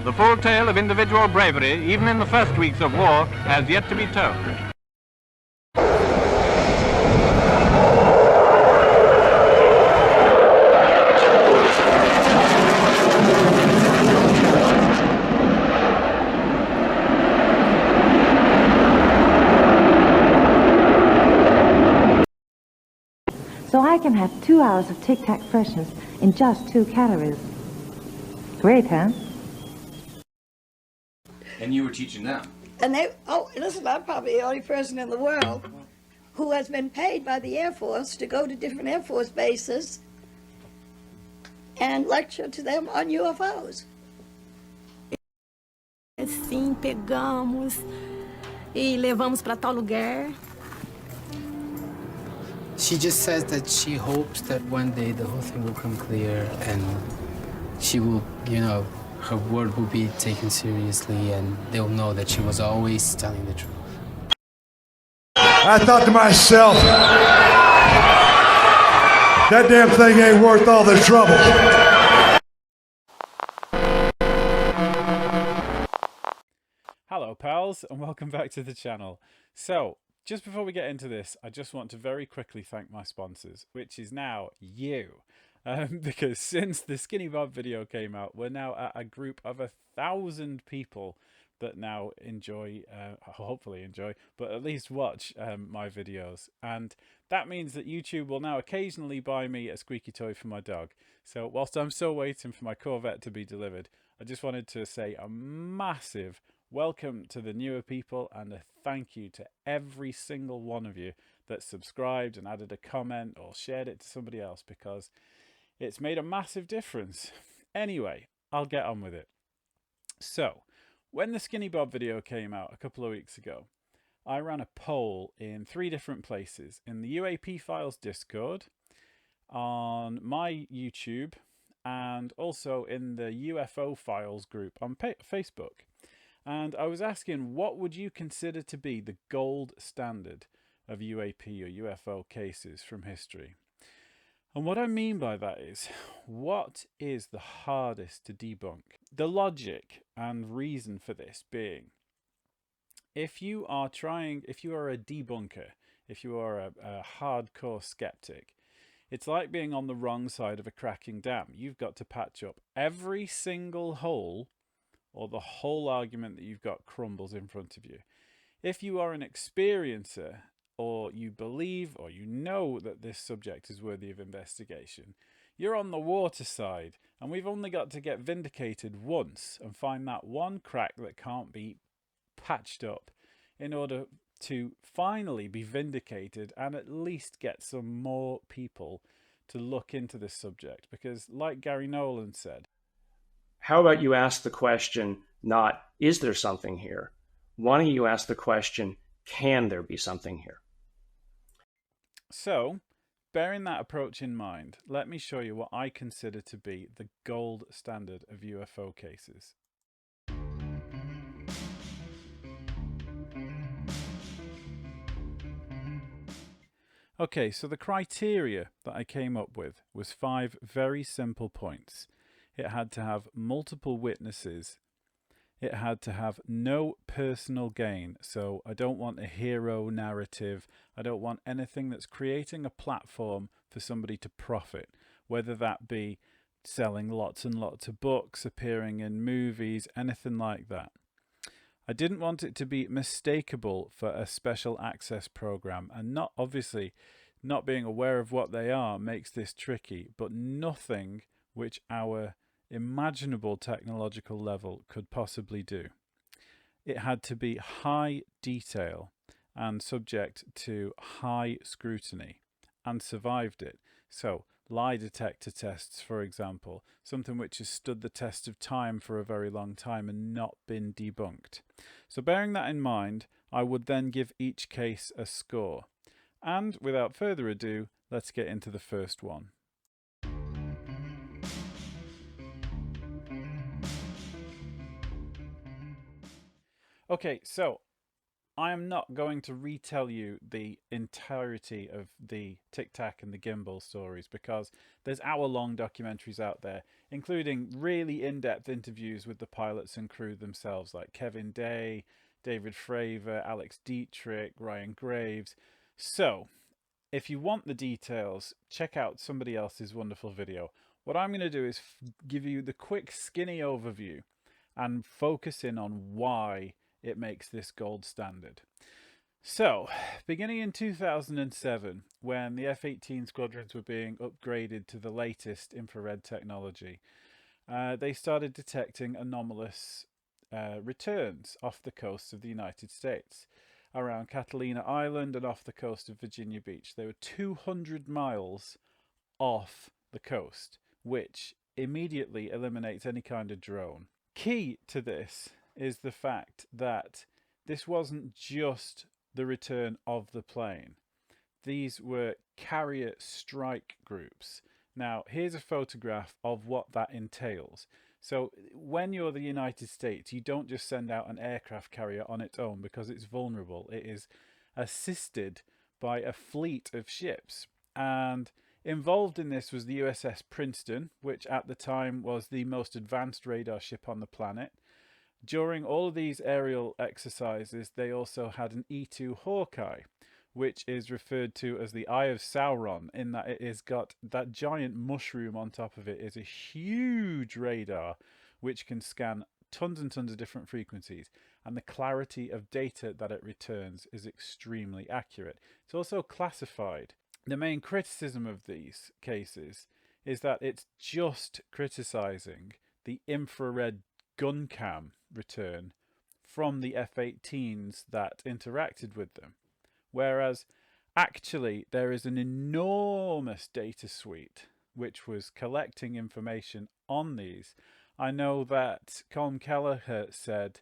The full tale of individual bravery, even in the first weeks of war, has yet to be told. So I can have 2 hours of Tic Tac freshness in just 2 calories. Great, huh? And you were teaching them? And listen, I'm probably the only person in the world who has been paid by the Air Force to go to different Air Force bases and lecture to them on UFOs. Sim, pegamos e levamos para tal lugar. She just says that she hopes that one day the whole thing will come clear and she will, you know, her word will be taken seriously and they'll know that she was always telling the truth. I thought to myself, that damn thing ain't worth all the trouble. Hello pals and welcome back to the channel. So, just before we get into this, I just want to very quickly thank my sponsors, which is now you. Because since the Skinny Bob video came out, we're now at a group of 1,000 people that now enjoy, hopefully enjoy, but at least watch my videos. And that means that YouTube will now occasionally buy me a squeaky toy for my dog. So whilst I'm still waiting for my Corvette to be delivered, I just wanted to say a massive welcome to the newer people and a thank you to every single one of you that subscribed and added a comment or shared it to somebody else, because it's made a massive difference. Anyway, I'll get on with it. So, when the Skinny Bob video came out a couple of weeks ago, I ran a poll in 3 different places. In the UAP Files Discord, on my YouTube, and also in the UFO Files group on Facebook. And I was asking, what would you consider to be the gold standard of UAP or UFO cases from history? And what I mean by that is, what is the hardest to debunk? The logic and reason for this being, if you are a debunker, if you are a hardcore skeptic, it's like being on the wrong side of a cracking dam. You've got to patch up every single hole, or the whole argument that you've got crumbles in front of you. If you are an experiencer, or you believe or you know that this subject is worthy of investigation, you're on the water side, and we've only got to get vindicated once and find that one crack that can't be patched up in order to finally be vindicated and at least get some more people to look into this subject. Because like Gary Nolan said, how about you ask the question, not, is there something here? Why don't you ask the question, can there be something here? So, bearing that approach in mind, let me show you what I consider to be the gold standard of UFO cases. Okay, so the criteria that I came up with was 5 very simple points. It had to have multiple witnesses. It had to have no personal gain. So I don't want a hero narrative. I don't want anything that's creating a platform for somebody to profit, whether that be selling lots and lots of books, appearing in movies, anything like that. I didn't want it to be mistakable for a special access program, and obviously not being aware of what they are makes this tricky, but nothing which our imaginable technological level could possibly do. It had to be high detail and subject to high scrutiny, and survived it. So lie detector tests, for example, something which has stood the test of time for a very long time and not been debunked. So bearing that in mind, I would then give each case a score. And without further ado, let's get into the first one. Okay, so I am not going to retell you the entirety of the Tic Tac and the gimbal stories, because there's hour-long documentaries out there, including really in-depth interviews with the pilots and crew themselves, like Kevin Day, David Fravor, Alex Dietrich, Ryan Graves. So, if you want the details, check out somebody else's wonderful video. What I'm going to do is give you the quick, skinny overview and focus in on why it makes this gold standard. So, beginning in 2007, when the F-18 squadrons were being upgraded to the latest infrared technology, they started detecting anomalous returns off the coast of the United States, around Catalina Island and off the coast of Virginia Beach. They were 200 miles off the coast, which immediately eliminates any kind of drone. Key to this is the fact that this wasn't just the return of the plane. These were carrier strike groups. Now, here's a photograph of what that entails. So when you're the United States, you don't just send out an aircraft carrier on its own because it's vulnerable. It is assisted by a fleet of ships. And involved in this was the USS Princeton, which at the time was the most advanced radar ship on the planet. During all of these aerial exercises, they also had an E-2 Hawkeye, which is referred to as the Eye of Sauron, in that it has got that giant mushroom on top of it. Is a huge radar which can scan tons and tons of different frequencies, and the clarity of data that it returns is extremely accurate. It's also classified. The main criticism of these cases is that it's just criticizing the infrared gun cam return from the F-18s that interacted with them, whereas actually there is an enormous data suite which was collecting information on these. I know that Colm Kelleher said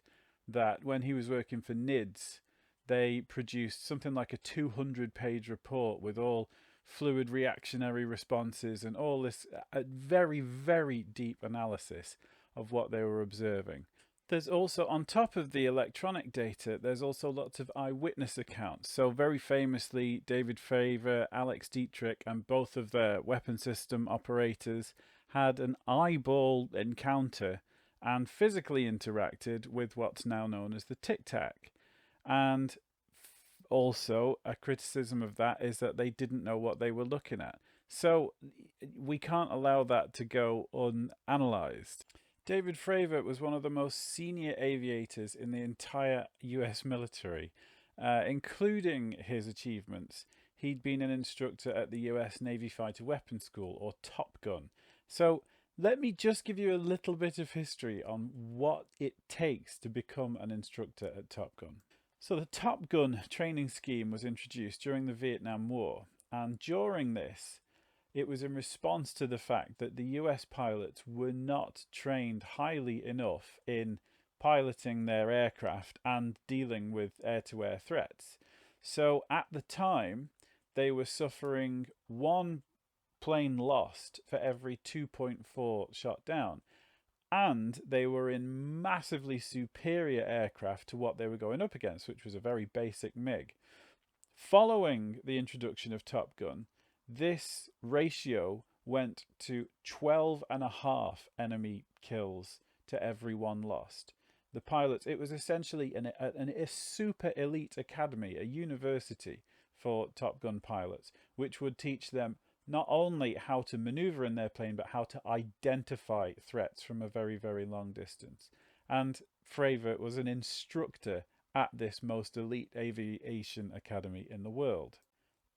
that when he was working for NIDS, they produced something like a 200-page report with all fluid reactionary responses and all this very, very deep analysis of what they were observing. There's also, on top of the electronic data, there's also lots of eyewitness accounts. So very famously, David Fravor, Alex Dietrich, and both of their weapon system operators had an eyeball encounter and physically interacted with what's now known as the Tic Tac. And also, a criticism of that is that they didn't know what they were looking at. So we can't allow that to go unanalyzed. David Fravor was one of the most senior aviators in the entire US military, including his achievements. He'd been an instructor at the US Navy Fighter Weapons School, or Top Gun. So let me just give you a little bit of history on what it takes to become an instructor at Top Gun. So the Top Gun training scheme was introduced during the Vietnam War, and during this, it was in response to the fact that the US pilots were not trained highly enough in piloting their aircraft and dealing with air-to-air threats. So at the time, they were suffering one plane lost for every 2.4 shot down. And they were in massively superior aircraft to what they were going up against, which was a very basic MiG. Following the introduction of Top Gun, this ratio went to 12.5 enemy kills to every one lost. The pilots, it was essentially a super elite academy, a university for Top Gun pilots, which would teach them not only how to maneuver in their plane, but how to identify threats from a very, very long distance. And Fravor was an instructor at this most elite aviation academy in the world.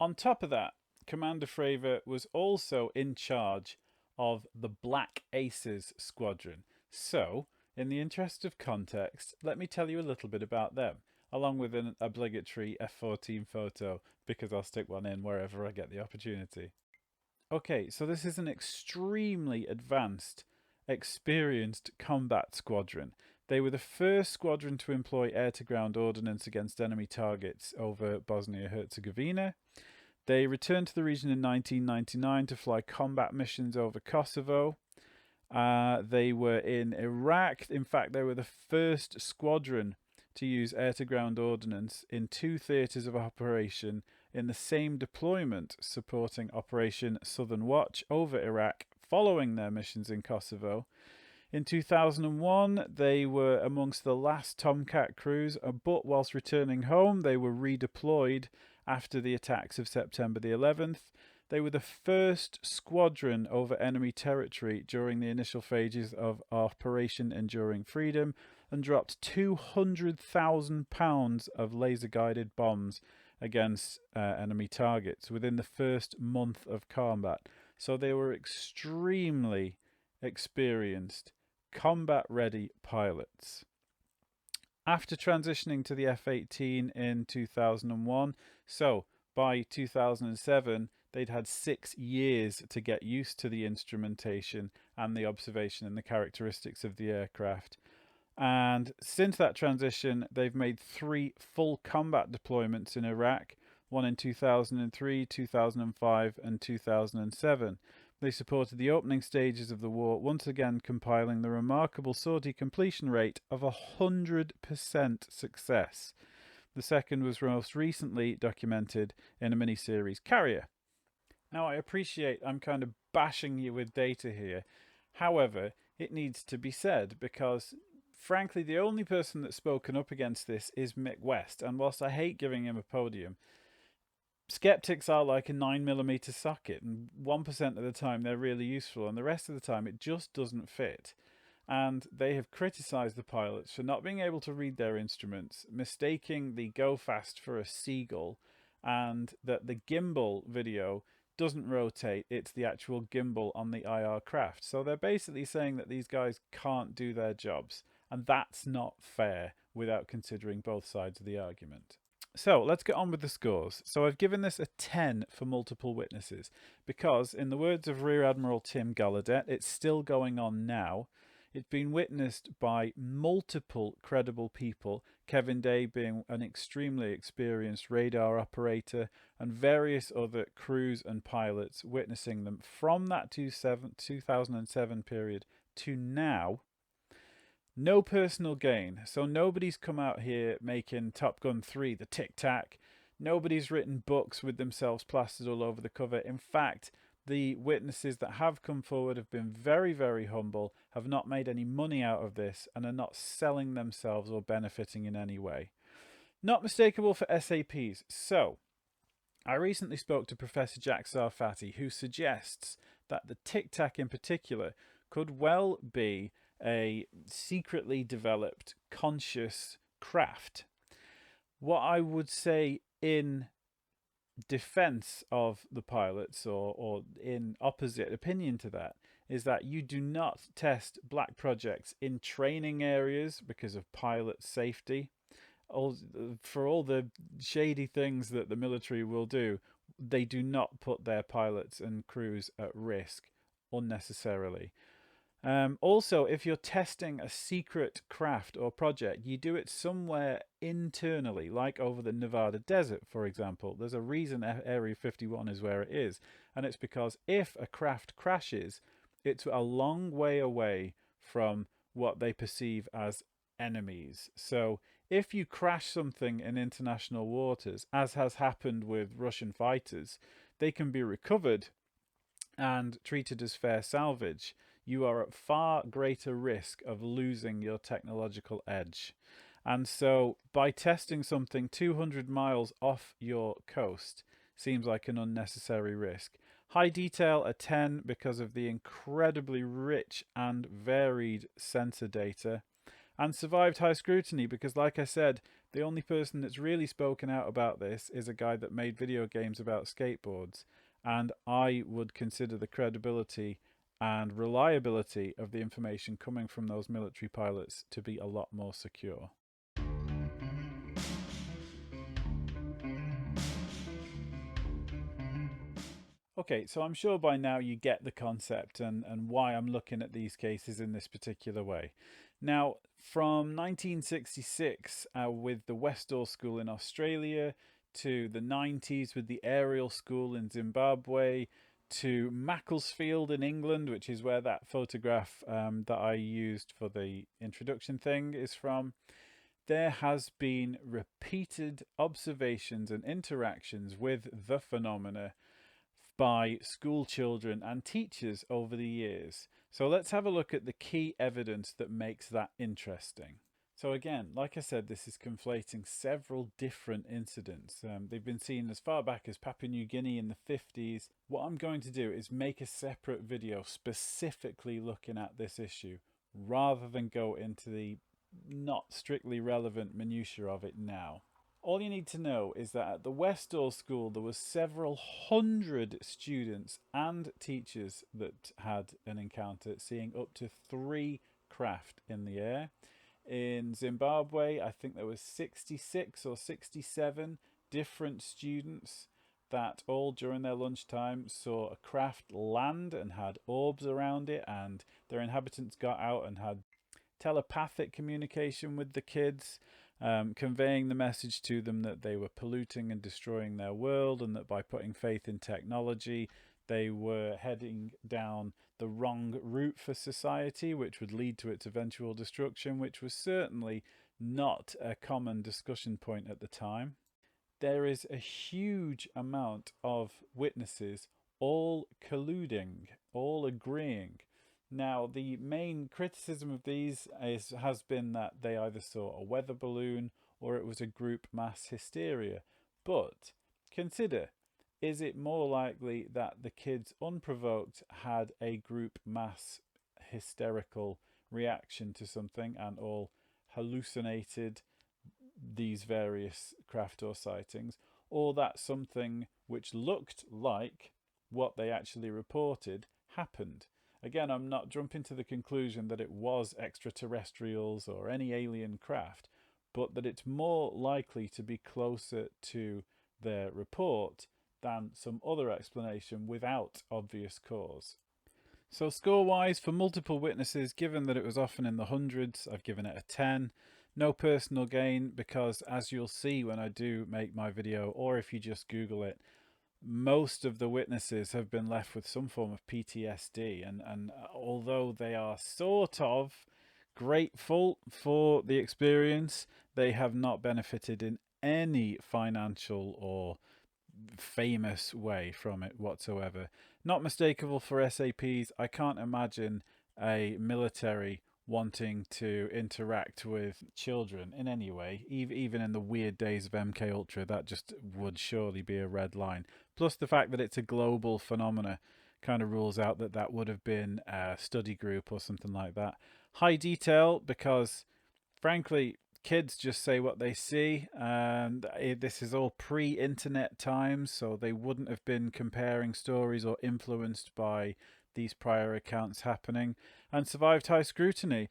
On top of that, Commander Fravor was also in charge of the Black Aces Squadron. So, in the interest of context, let me tell you a little bit about them, along with an obligatory F-14 photo, because I'll stick one in wherever I get the opportunity. Okay, so this is an extremely advanced, experienced combat squadron. They were the first squadron to employ air-to-ground ordnance against enemy targets over Bosnia-Herzegovina. They returned to the region in 1999 to fly combat missions over Kosovo. They were in Iraq. In fact, they were the first squadron to use air-to-ground ordnance in 2 theatres of operation in the same deployment, supporting Operation Southern Watch over Iraq following their missions in Kosovo. In 2001, they were amongst the last Tomcat crews, but whilst returning home, they were redeployed after the attacks of September the 11th. They were the first squadron over enemy territory during the initial phases of Operation Enduring Freedom and dropped 200,000 pounds of laser-guided bombs against enemy targets within the first month of combat. So they were extremely experienced, combat-ready pilots. After transitioning to the F-18 in 2001, so by 2007, they'd had 6 years to get used to the instrumentation and the observation and the characteristics of the aircraft. And since that transition, they've made 3 full combat deployments in Iraq, one in 2003, 2005, and 2007. They supported the opening stages of the war, once again compiling the remarkable sortie completion rate of 100% success. The second was most recently documented in a mini-series, Carrier. Now, I appreciate I'm kind of bashing you with data here. However, it needs to be said because, frankly, the only person that's spoken up against this is Mick West. And whilst I hate giving him a podium, skeptics are like a 9mm socket, and 1% of the time they're really useful, and the rest of the time it just doesn't fit. And they have criticised the pilots for not being able to read their instruments, mistaking the go fast for a seagull, and that the gimbal video doesn't rotate, it's the actual gimbal on the IR craft. So they're basically saying that these guys can't do their jobs, and that's not fair without considering both sides of the argument. So let's get on with the scores. So I've given this a 10 for multiple witnesses because, in the words of Rear Admiral Tim Gallaudet, it's still going on now. It's been witnessed by multiple credible people, Kevin Day being an extremely experienced radar operator, and various other crews and pilots witnessing them from that 2007 period to now. No personal gain. So nobody's come out here making Top Gun 3 the Tic Tac. Nobody's written books with themselves plastered all over the cover. In fact, the witnesses that have come forward have been very, very humble, have not made any money out of this, and are not selling themselves or benefiting in any way. Not mistakable for SAPs. So, I recently spoke to Professor Jack Sarfati, who suggests that the Tic Tac in particular could well be a secretly developed conscious craft. What I would say in defense of the pilots, or in opposite opinion to that, is that you do not test black projects in training areas because of pilot safety. For all the shady things that the military will do, they do not put their pilots and crews at risk unnecessarily. Also, if you're testing a secret craft or project, you do it somewhere internally, like over the Nevada desert, for example. There's a reason Area 51 is where it is, and it's because if a craft crashes, it's a long way away from what they perceive as enemies. So if you crash something in international waters, as has happened with Russian fighters, they can be recovered and treated as fair salvage. You are at far greater risk of losing your technological edge. And so by testing something 200 miles off your coast seems like an unnecessary risk. High detail, a 10 because of the incredibly rich and varied sensor data. And survived high scrutiny because, like I said, the only person that's really spoken out about this is a guy that made video games about skateboards. And I would consider the credibility and reliability of the information coming from those military pilots to be a lot more secure. Okay, so I'm sure by now you get the concept and why I'm looking at these cases in this particular way. Now, from 1966 with the Westall School in Australia, to the 90s with the Aerial School in Zimbabwe, to Macclesfield in England, which is where that photograph that I used for the introduction thing is from, there has been repeated observations and interactions with the phenomena by school children and teachers over the years. So let's have a look at the key evidence that makes that interesting. So again, like I said, this is conflating several different incidents. They've been seen as far back as Papua New Guinea in the 50s. What I'm going to do is make a separate video specifically looking at this issue, rather than go into the not strictly relevant minutiae of it now. All you need to know is that at the Westall School there was several hundred students and teachers that had an encounter, seeing up to 3 craft in the air. In Zimbabwe, I think there was 66 or 67 different students that all during their lunchtime saw a craft land and had orbs around it, and their inhabitants got out and had telepathic communication with the kids, conveying the message to them that they were polluting and destroying their world, and that by putting faith in technology they were heading down the wrong route for society, which would lead to its eventual destruction, which was certainly not a common discussion point at the time. There is a huge amount of witnesses all colluding, all agreeing. Now, the main criticism of these has been that they either saw a weather balloon or it was a group mass hysteria. But consider, is it more likely that the kids unprovoked had a group mass hysterical reaction to something and all hallucinated these various craft or sightings, or that something which looked like what they actually reported happened? Again, I'm not jumping to the conclusion that it was extraterrestrials or any alien craft, but that it's more likely to be closer to their report than some other explanation without obvious cause. So score-wise, for multiple witnesses, given that it was often in the hundreds, I've given it a 10. No personal gain, because as you'll see when I do make my video, or if you just Google it, most of the witnesses have been left with some form of PTSD, and although they are sort of grateful for the experience, they have not benefited in any financial or famous way from it whatsoever. Not mistakable for SAPs. I can't imagine a military wanting to interact with children in any way, even in the weird days of MK Ultra. That just would surely be a red line. Plus the fact that it's a global phenomena kind of rules out that that would have been a study group or something like that. High detail, because frankly kids just say what they see, and this is all pre-internet times, so they wouldn't have been comparing stories or influenced by these prior accounts happening, and survived high scrutiny.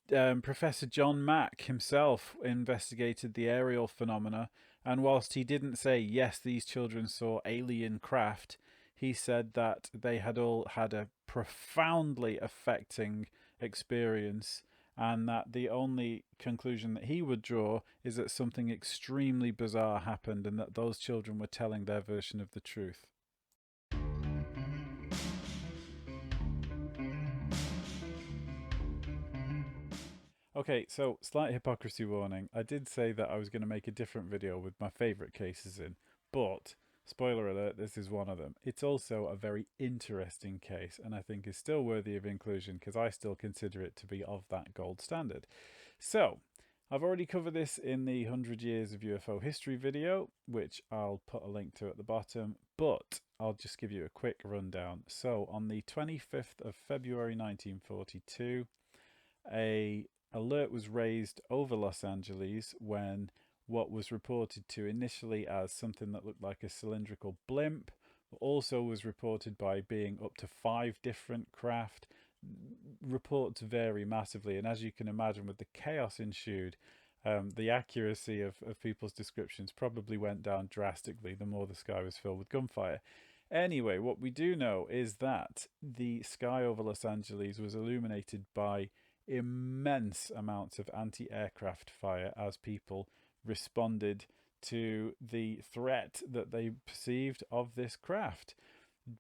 Professor John Mack himself investigated the aerial phenomena, and whilst he didn't say yes these children saw alien craft, he said that they had all had a profoundly affecting experience, and that the only conclusion that he would draw is that something extremely bizarre happened and that those children were telling their version of the truth. Okay, so slight hypocrisy warning. I did say that I was going to make a different video with my favourite cases in, but spoiler alert, this is one of them. It's also a very interesting case, and I think is still worthy of inclusion because I still consider it to be of that gold standard. So, I've already covered this in the 100 Years of UFO History video, which I'll put a link to at the bottom, but I'll just give you a quick rundown. So, on the 25th of February 1942, a alert was raised over Los Angeles when what was reported to initially as something that looked like a cylindrical blimp also was reported by being up to 5 different craft. Reports vary massively, and as you can imagine, with the chaos ensued, the accuracy of people's descriptions probably went down drastically the more the sky was filled with gunfire. Anyway, what we do know is that the sky over Los Angeles was illuminated by immense amounts of anti-aircraft fire as people responded to the threat that they perceived of this craft.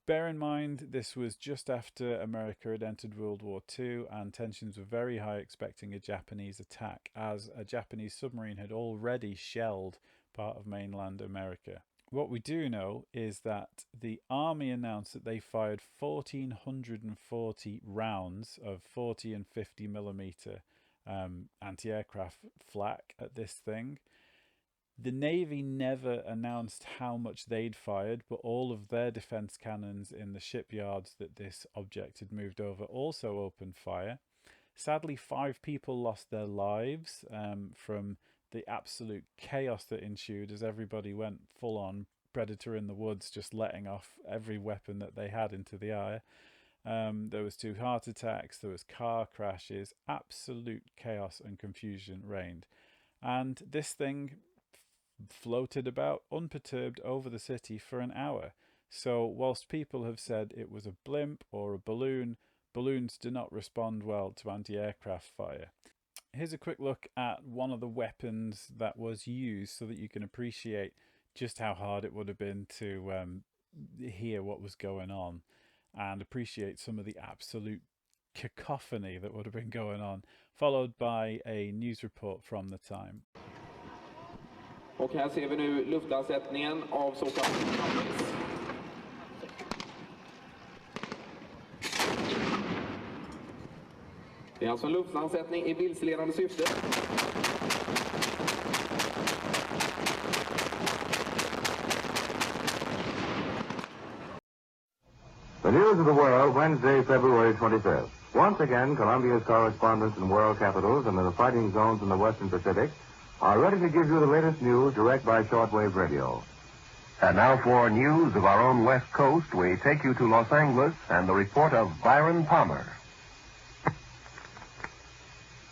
Bear in mind, this was just after America had entered World War II, and tensions were very high, expecting a Japanese attack, as a Japanese submarine had already shelled part of mainland America. What we do know is that the army announced that they fired 1,440 rounds of 40 and 50 millimeter anti-aircraft flak at this thing. The Navy never announced how much they'd fired, but all of their defense cannons in the shipyards that this object had moved over also opened fire. Sadly, 5 people lost their lives from the absolute chaos that ensued as everybody went full on predator in the woods, just letting off every weapon that they had into the air. There was 2 heart attacks, there was car crashes, absolute chaos and confusion reigned. And this thing floated about unperturbed over the city for an hour. So whilst people have said it was a blimp or a balloon, balloons do not respond well to anti-aircraft fire. Here's a quick look at one of the weapons that was used so that you can appreciate just how hard it would have been to hear what was going on and appreciate some of the absolute cacophony that would have been going on, followed by a news report from the time. Och här ser vi nu luftlandsättningen av så kallad sightings. Det är alltså en luftlandsättning i vilseledande syfte. The news of the world, Wednesday, February 25th. Once again, Colombia's correspondents in world capitals and in the fighting zones in the Western Pacific are ready to give you the latest news direct by shortwave radio. And now for news of our own West Coast, we take you to Los Angeles and the report of Byron Palmer.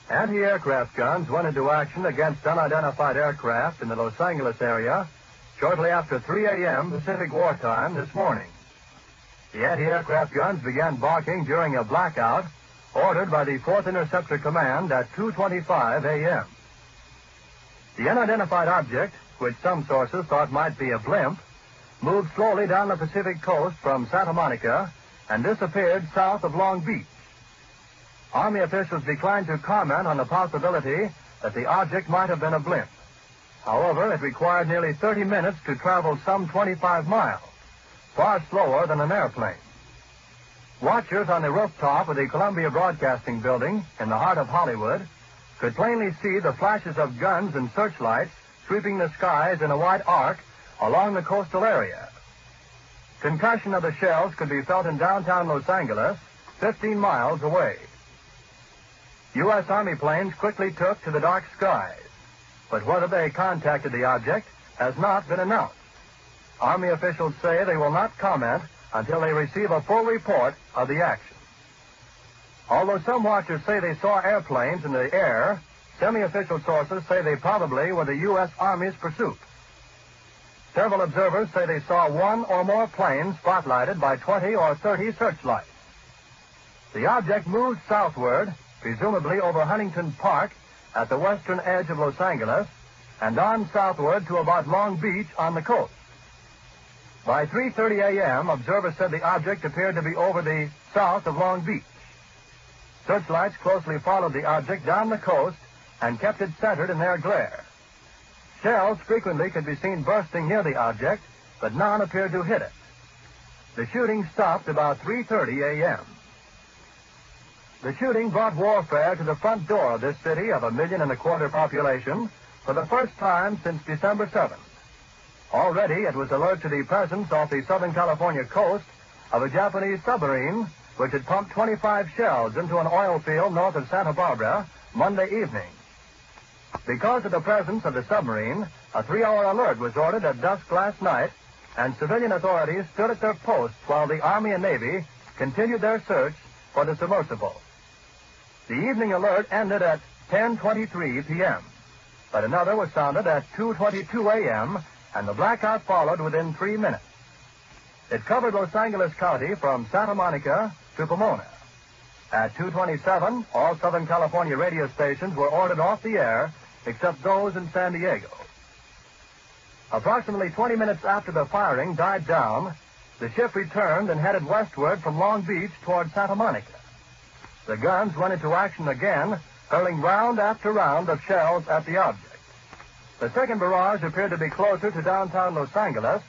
Anti-aircraft guns went into action against unidentified aircraft in the Los Angeles area shortly after 3 a.m. Pacific wartime this morning. The anti-aircraft guns began barking during a blackout ordered by the 4th Interceptor Command at 2:25 a.m. The unidentified object, which some sources thought might be a blimp, moved slowly down the Pacific coast from Santa Monica and disappeared south of Long Beach. Army officials declined to comment on the possibility that the object might have been a blimp. However, it required nearly 30 minutes to travel some 25 miles, far slower than an airplane. Watchers on the rooftop of the Columbia Broadcasting Building in the heart of Hollywood could plainly see the flashes of guns and searchlights sweeping the skies in a wide arc along the coastal area. Concussion of the shells could be felt in downtown Los Angeles, 15 miles away. U.S. Army planes quickly took to the dark skies, but whether they contacted the object has not been announced. Army officials say they will not comment until they receive a full report of the action. Although some watchers say they saw airplanes in the air, semi-official sources say they probably were the U.S. Army's pursuit. Several observers say they saw 1 or more planes spotlighted by 20 or 30 searchlights. The object moved southward, presumably over Huntington Park at the western edge of Los Angeles, and on southward to about Long Beach on the coast. By 3:30 a.m., observers said the object appeared to be over the south of Long Beach. Searchlights closely followed the object down the coast and kept it centered in their glare. Shells frequently could be seen bursting near the object, but none appeared to hit it. The shooting stopped about 3:30 a.m. The shooting brought warfare to the front door of this city of 1.25 million population for the first time since December 7th. Already it was alert to the presence off the Southern California coast of a Japanese submarine which had pumped 25 shells into an oil field north of Santa Barbara Monday evening. Because of the presence of the submarine, a 3-hour alert was ordered at dusk last night, and civilian authorities stood at their posts while the Army and Navy continued their search for the submersible. The evening alert ended at 10:23 p.m., but another was sounded at 2:22 a.m., and the blackout followed within 3 minutes. It covered Los Angeles County from Santa Monica to Pomona. At 2:27, all Southern California radio stations were ordered off the air, except those in San Diego. Approximately 20 minutes after the firing died down, the ship returned and headed westward from Long Beach toward Santa Monica. The guns went into action again, hurling round after round of shells at the object. The second barrage appeared to be closer to downtown Los Angeles,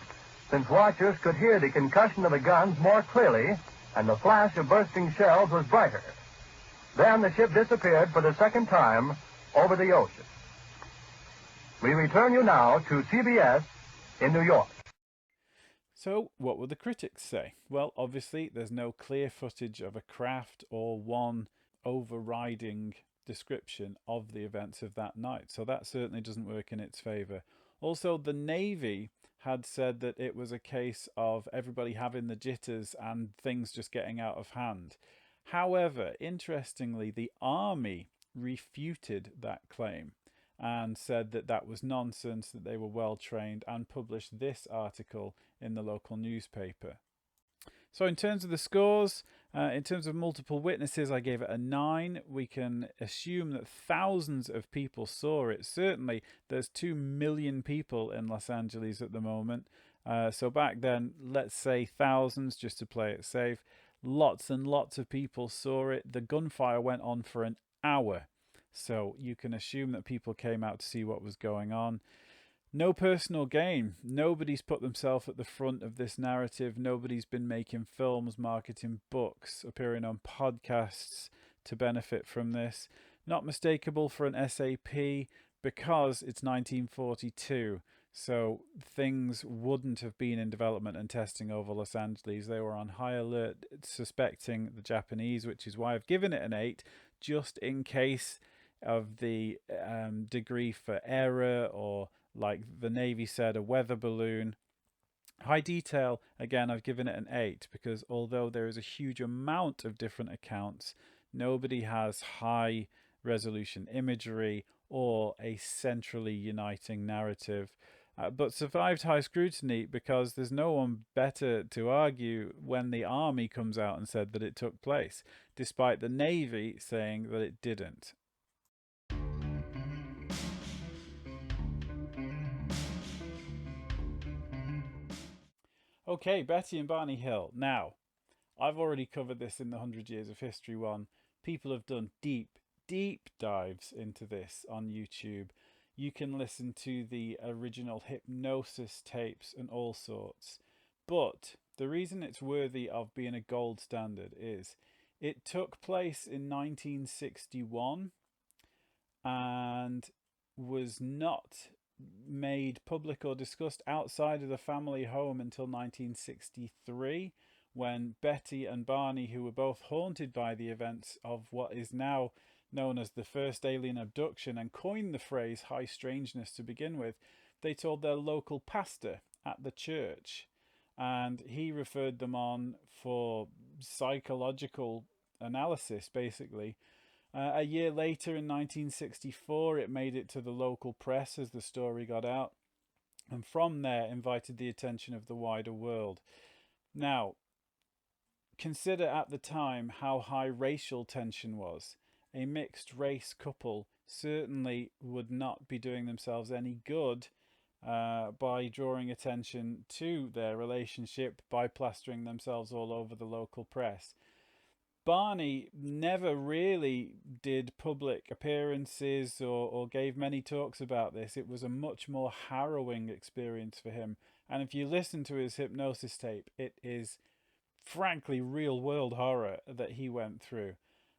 since watchers could hear the concussion of the guns more clearly, and the flash of bursting shells was brighter. Then the ship disappeared for the second time over the ocean. We return you now to CBS in New York. So, what will the critics say? Well, obviously, there's no clear footage of a craft or one overriding description of the events of that night. So that certainly doesn't work in its favour. Also, the Navy had said that it was a case of everybody having the jitters and things just getting out of hand. However, interestingly, the Army refuted that claim and said that that was nonsense, that they were well trained, and published this article in the local newspaper. So in terms of the scores, in terms of multiple witnesses, I gave it a 9. We can assume that thousands of people saw it. Certainly, there's 2 million people in Los Angeles at the moment. So back then, let's say thousands, just to play it safe. Lots and lots of people saw it. The gunfire went on for an hour. So you can assume that people came out to see what was going on. No personal gain. Nobody's put themselves at the front of this narrative. Nobody's been making films, marketing books, appearing on podcasts to benefit from this. Not mistakable for an SAP because it's 1942. So things wouldn't have been in development and testing over Los Angeles. They were on high alert, suspecting the Japanese, which is why I've given it an 8, just in case of the degree for error, or like the Navy said, a weather balloon. High detail, again, I've given it an 8 because although there is a huge amount of different accounts, nobody has high resolution imagery or a centrally uniting narrative. But survived high scrutiny because there's no one better to argue when the Army comes out and said that it took place, despite the Navy saying that it didn't. Okay, Betty and Barney Hill. Now, I've already covered this in the 100 Years of History one. People have done deep dives into this on YouTube. You can listen to the original hypnosis tapes and all sorts. But the reason it's worthy of being a gold standard is it took place in 1961 and was not made public or discussed outside of the family home until 1963, when Betty and Barney, who were both haunted by the events of what is now known as the first alien abduction and coined the phrase high strangeness to begin with, they told their local pastor at the church, and he referred them on for psychological analysis, basically. A year later, in 1964, it made it to the local press as the story got out, and from there invited the attention of the wider world. Now, consider at the time how high racial tension was. A mixed race couple certainly would not be doing themselves any good by drawing attention to their relationship by plastering themselves all over the local press. Barney never really did public appearances or gave many talks about this. It was a much more harrowing experience for him. And if you listen to his hypnosis tape, it is frankly real world horror that he went through.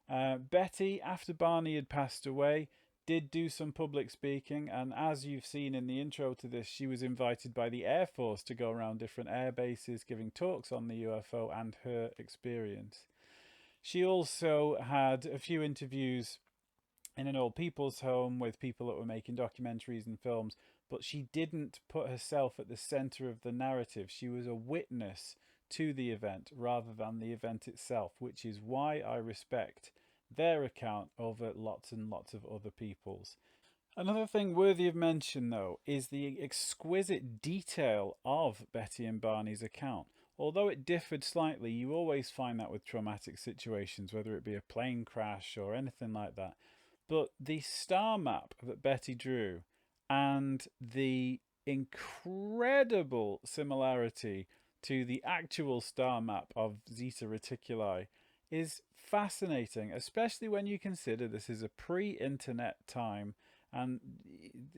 Betty, after Barney had passed away, did do some public speaking, and as you've seen in the intro to this, she was invited by the Air Force to go around different air bases giving talks on the UFO and her experience. She also had a few interviews in an old people's home with people that were making documentaries and films, but she didn't put herself at the center of the narrative. She was a witness to the event rather than the event itself, which is why I respect their account over lots and lots of other people's. Another thing worthy of mention, though, is the exquisite detail of Betty and Barney's account. Although it differed slightly, you always find that with traumatic situations, whether it be a plane crash or anything like that. But the star map that Betty drew and the incredible similarity to the actual star map of Zeta Reticuli is fascinating, especially when you consider this is a pre-internet time and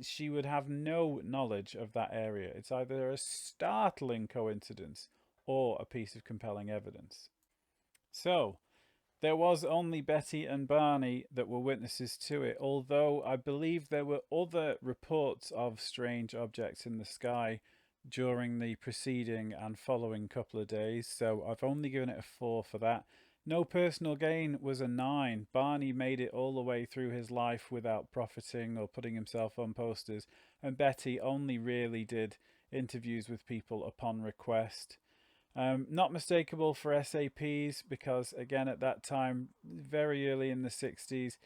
she would have no knowledge of that area. It's either a startling coincidence or a piece of compelling evidence. So, there was only Betty and Barney that were witnesses to it, although I believe there were other reports of strange objects in the sky during the preceding and following couple of days, so I've only given it a 4 for that. No personal gain was a 9. Barney made it all the way through his life without profiting or putting himself on posters, and Betty only really did interviews with people upon request. Not mistakable for SAPs because, again, at that time, very early in the 60s,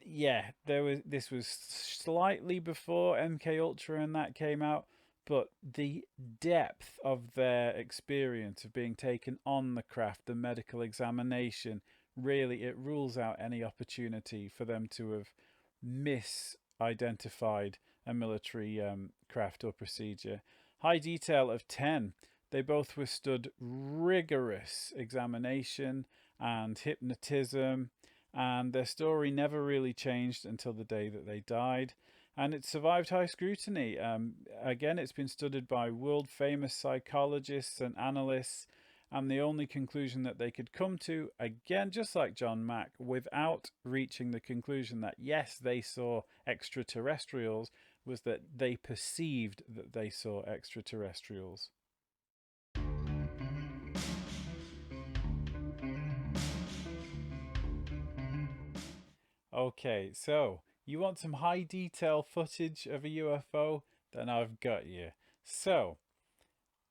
yeah, this was slightly before MK Ultra and that came out, but the depth of their experience of being taken on the craft, the medical examination, really, it rules out any opportunity for them to have misidentified a military craft or procedure. High detail of 10. They both withstood rigorous examination and hypnotism, and their story never really changed until the day that they died. And it survived high scrutiny. Again, it's been studied by world-famous psychologists and analysts, and the only conclusion that they could come to, again, just like John Mack, without reaching the conclusion that, yes, they saw extraterrestrials, was that they perceived that they saw extraterrestrials. Okay, so you want some high detail footage of a UFO? Then I've got you. So,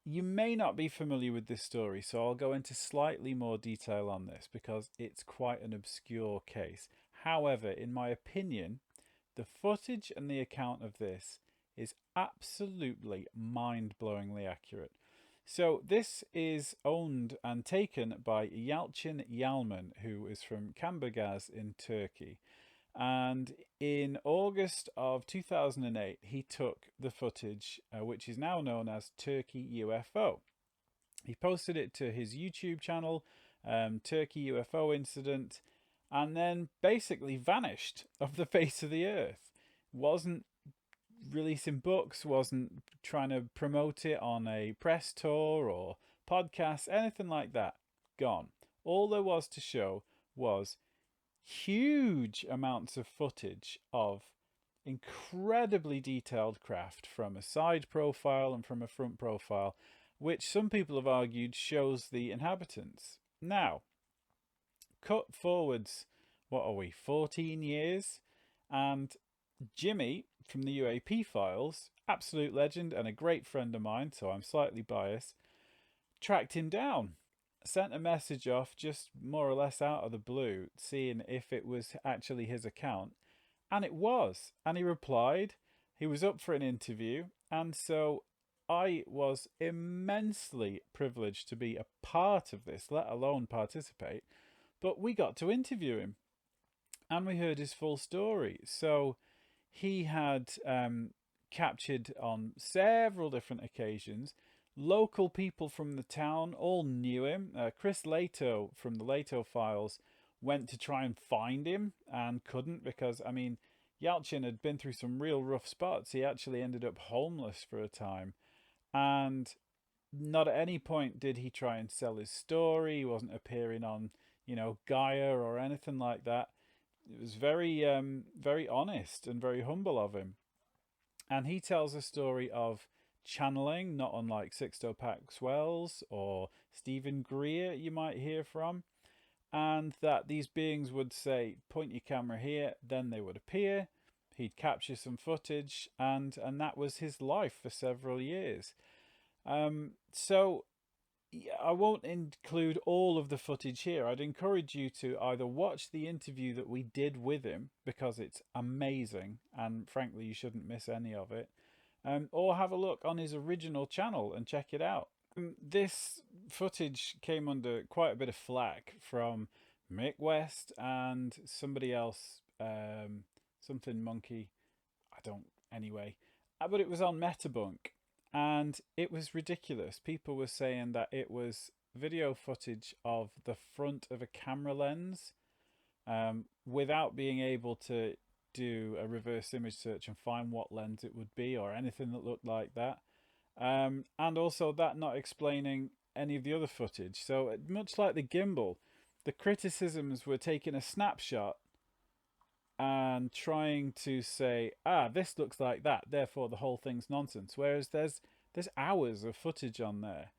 you may not be familiar with this story, so I'll go into slightly more detail on this because it's quite an obscure case. However, in my opinion, the footage and the account of this is absolutely mind-blowingly accurate. So this is owned and taken by Yalçın Yalman, who is from Kamburgaz in Turkey. And in August of 2008, he took the footage, which is now known as Turkey UFO. He posted it to his YouTube channel, Turkey UFO Incident, and then basically vanished off the face of the earth. Wasn't releasing books, wasn't trying to promote it on a press tour or podcast, anything like that. Gone. All there was to show was huge amounts of footage of incredibly detailed craft from a side profile and from a front profile, which some people have argued shows the inhabitants. Now, cut forwards, what are we, 14 years? And Jimmy from the UAP files, absolute legend and a great friend of mine, so I'm slightly biased, tracked him down, sent a message off just more or less out of the blue, seeing if it was actually his account, and it was. And he replied, he was up for an interview, and so I was immensely privileged to be a part of this, let alone participate, but we got to interview him, and we heard his full story. So he had captured on several different occasions. Local people from the town all knew him. Chris Lato from the Lato files went to try and find him and couldn't because, I mean, Yalçın had been through some real rough spots. He actually ended up homeless for a time. And not at any point did he try and sell his story. He wasn't appearing on, you know, Gaia or anything like that. It was very, very honest and very humble of him. And he tells a story of channeling, not unlike Sixto Pax-Wells or Stephen Greer you might hear from. And that these beings would say, point your camera here, then they would appear. He'd capture some footage, and that was his life for several years. So I won't include all of the footage here. I'd encourage you to either watch the interview that we did with him, because it's amazing, and frankly you shouldn't miss any of it, or have a look on his original channel and check it out. This footage came under quite a bit of flack from Mick West and somebody else, something monkey, anyway, but it was on Metabunk. And it was ridiculous. People were saying that it was video footage of the front of a camera lens, without being able to do a reverse image search and find what lens it would be or anything that looked like that. And also that not explaining any of the other footage. So much like the gimbal, the criticisms were taking a snapshot and trying to say, this looks like that, therefore the whole thing's nonsense. Whereas there's hours of footage on there.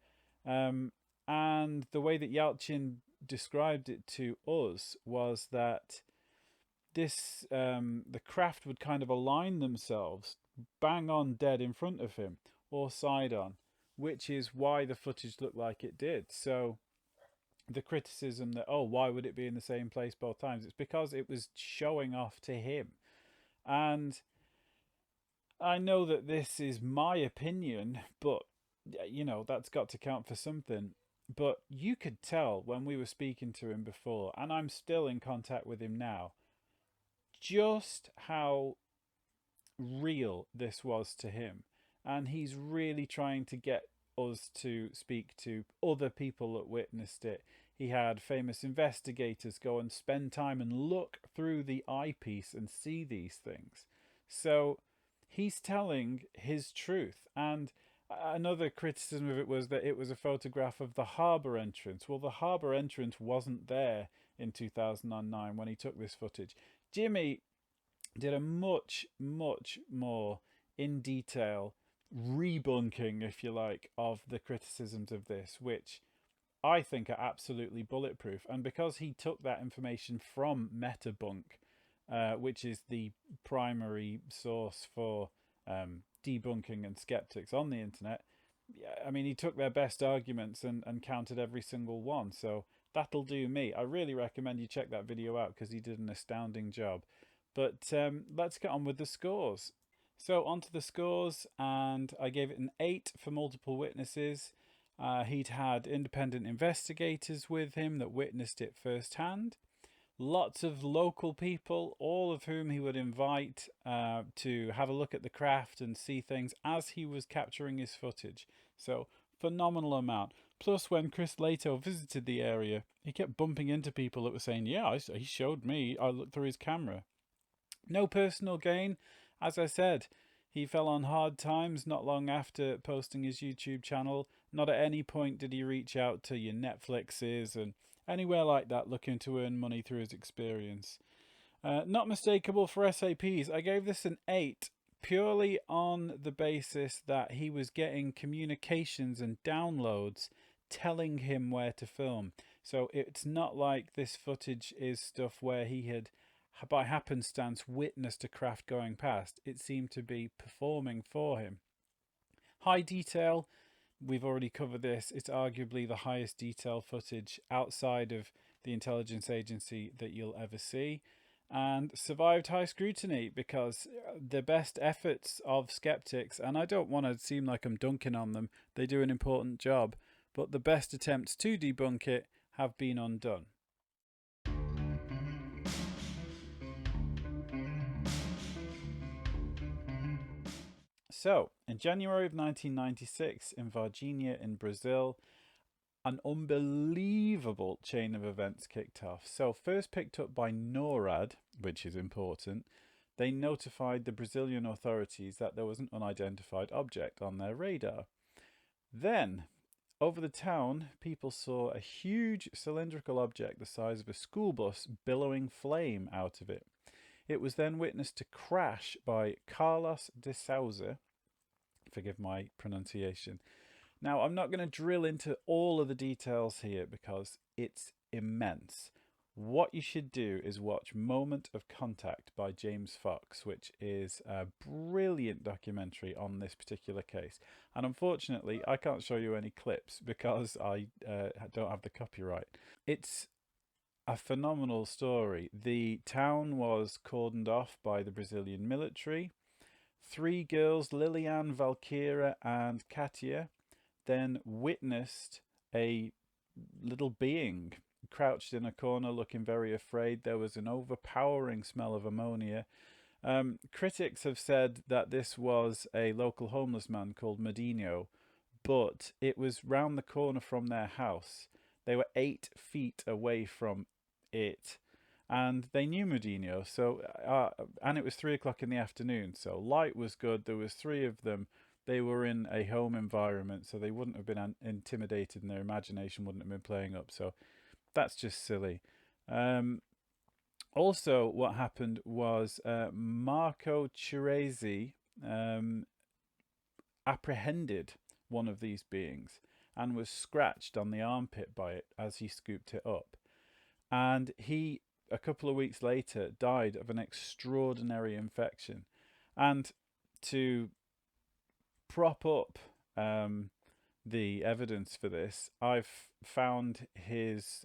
And the way that Yelchin described it to us was that this the craft would kind of align themselves bang on dead in front of him or side on, which is why the footage looked like it did. So the criticism that, why would it be in the same place both times? It's because it was showing off to him. And I know that this is my opinion, but, you know, that's got to count for something. But you could tell when we were speaking to him before, and I'm still in contact with him now, just how real this was to him. And he's really trying to get us to speak to other people that witnessed it. He had famous investigators go and spend time and look through the eyepiece and see these things. So he's telling his truth. And another criticism of it was that it was a photograph of the harbour entrance. Well, the harbour entrance wasn't there in 2009 when he took this footage. Jimmy did a much, much more in detail rebunking, if you like, of the criticisms of this, which I think are absolutely bulletproof. And because he took that information from Metabunk, which is the primary source for debunking and skeptics on the internet, I mean, he took their best arguments and counted every single one. So that'll do me. I really recommend you check that video out because he did an astounding job. But let's get on with the scores. So on to the scores, and I gave it an 8 for multiple witnesses. He'd had independent investigators with him that witnessed it firsthand. Lots of local people, all of whom he would invite to have a look at the craft and see things as he was capturing his footage. So phenomenal amount. Plus, when Chris Lato visited the area, he kept bumping into people that were saying, yeah, he showed me, I looked through his camera. No personal gain. As I said, he fell on hard times not long after posting his YouTube channel. Not at any point did he reach out to your Netflixes and anywhere like that looking to earn money through his experience. Not mistakable for SAPs. I gave this an 8 purely on the basis that he was getting communications and downloads telling him where to film. So it's not like this footage is stuff where he had by happenstance witnessed a craft going past. It seemed to be performing for him. High detail, we've already covered this. It's arguably the highest detail footage outside of the intelligence agency that you'll ever see. And survived high scrutiny because the best efforts of skeptics, and I don't want to seem like I'm dunking on them, they do an important job, but the best attempts to debunk it have been undone. So, in January of 1996, in Varginha in Brazil, an unbelievable chain of events kicked off. So, first picked up by NORAD, which is important, they notified the Brazilian authorities that there was an unidentified object on their radar. Then, over the town, people saw a huge cylindrical object the size of a school bus billowing flame out of it. It was then witnessed to crash by Carlos de Souza. Forgive my pronunciation. Now, I'm not going to drill into all of the details here because it's immense. What you should do is watch Moment of Contact by James Fox, which is a brilliant documentary on this particular case. And unfortunately, I can't show you any clips because I don't have the copyright. It's a phenomenal story. The town was cordoned off by the Brazilian military. 3 girls, Liliane, Valkyria and Katia, then witnessed a little being crouched in a corner looking very afraid. There was an overpowering smell of ammonia. Critics have said that this was a local homeless man called Modino, but it was round the corner from their house. They were 8 feet away from it, and they knew Modino. So, and it was 3 o'clock in the afternoon, so light was good. There was 3 of them. They were in a home environment, so they wouldn't have been intimidated, and their imagination wouldn't have been playing up. So that's just silly. Also, what happened was Marco Ciresi apprehended one of these beings and was scratched on the armpit by it as he scooped it up. And he, a couple of weeks later, died of an extraordinary infection. And to prop up the evidence for this, I've found his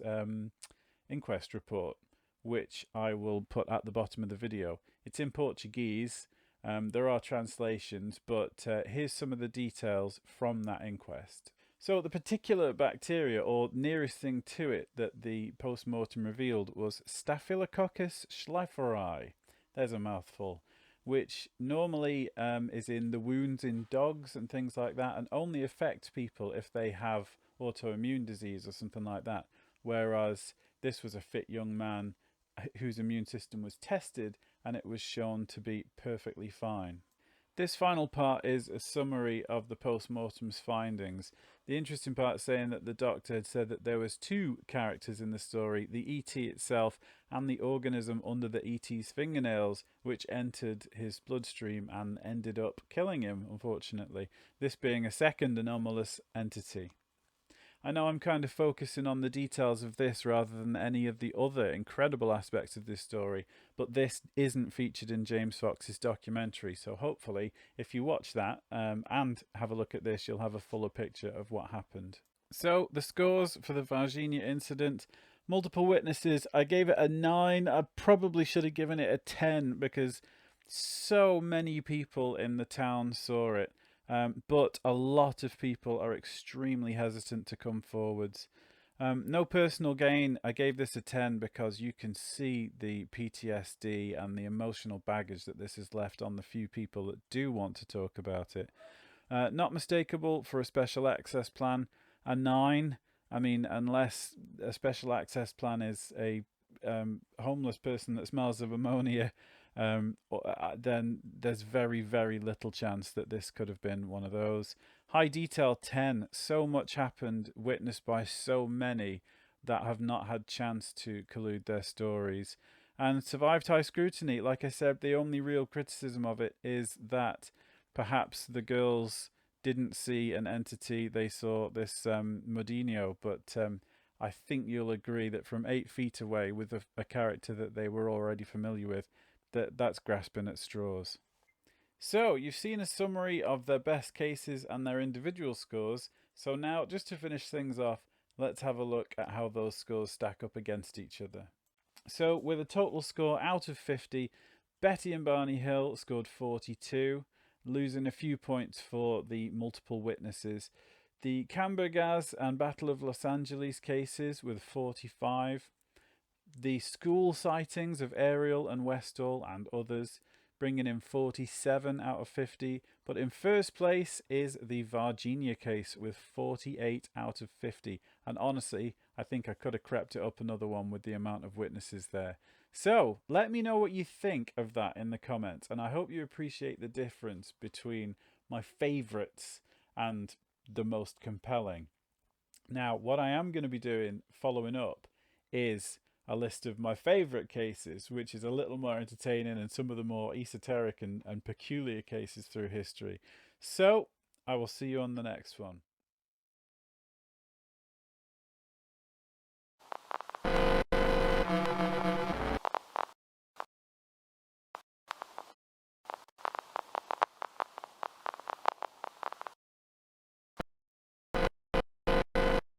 inquest report, which I will put at the bottom of the video. It's in Portuguese. There are translations, but here's some of the details from that inquest. So the particular bacteria, or nearest thing to it, that the post-mortem revealed was Staphylococcus schleiferi. There's a mouthful. Which normally is in the wounds in dogs and things like that, and only affects people if they have autoimmune disease or something like that. Whereas this was a fit young man whose immune system was tested, and it was shown to be perfectly fine. This final part is a summary of the post-mortem's findings. The interesting part saying that the doctor had said that there was 2 characters in the story, the ET itself and the organism under the ET's fingernails, which entered his bloodstream and ended up killing him, unfortunately, this being a second anomalous entity. I know I'm kind of focusing on the details of this rather than any of the other incredible aspects of this story, but this isn't featured in James Fox's documentary, so hopefully if you watch that and have a look at this, you'll have a fuller picture of what happened. So the scores for the Varginha incident: multiple witnesses, I gave it a 9. I probably should have given it a 10 because so many people in the town saw it. But a lot of people are extremely hesitant to come forwards. No personal gain, I gave this a 10 because you can see the PTSD and the emotional baggage that this has left on the few people that do want to talk about it. Not mistakable for a special access plan, a 9. I mean, unless a special access plan is a homeless person that smells of ammonia, then there's very, very little chance that this could have been one of those. High detail 10. So much happened, witnessed by so many that have not had chance to collude their stories. And survived high scrutiny. Like I said, the only real criticism of it is that perhaps the girls didn't see an entity, they saw this Modino, but I think you'll agree that from 8 feet away with a character that they were already familiar with, that's grasping at straws. So you've seen a summary of their best cases and their individual scores. So now, just to finish things off, let's have a look at how those scores stack up against each other. So with a total score out of 50, Betty and Barney Hill scored 42, losing a few points for the multiple witnesses. The Cambergaz and Battle of Los Angeles cases with 45. The school sightings of Ariel and Westall and others bringing in 47 out of 50. But in first place is the Varginha case with 48 out of 50. And honestly, I think I could have crept it up another one with the amount of witnesses there. So let me know what you think of that in the comments. And I hope you appreciate the difference between my favourites and the most compelling. Now, what I am going to be doing following up is a list of my favourite cases, which is a little more entertaining, and some of the more esoteric and peculiar cases through history. So I will see you on the next one.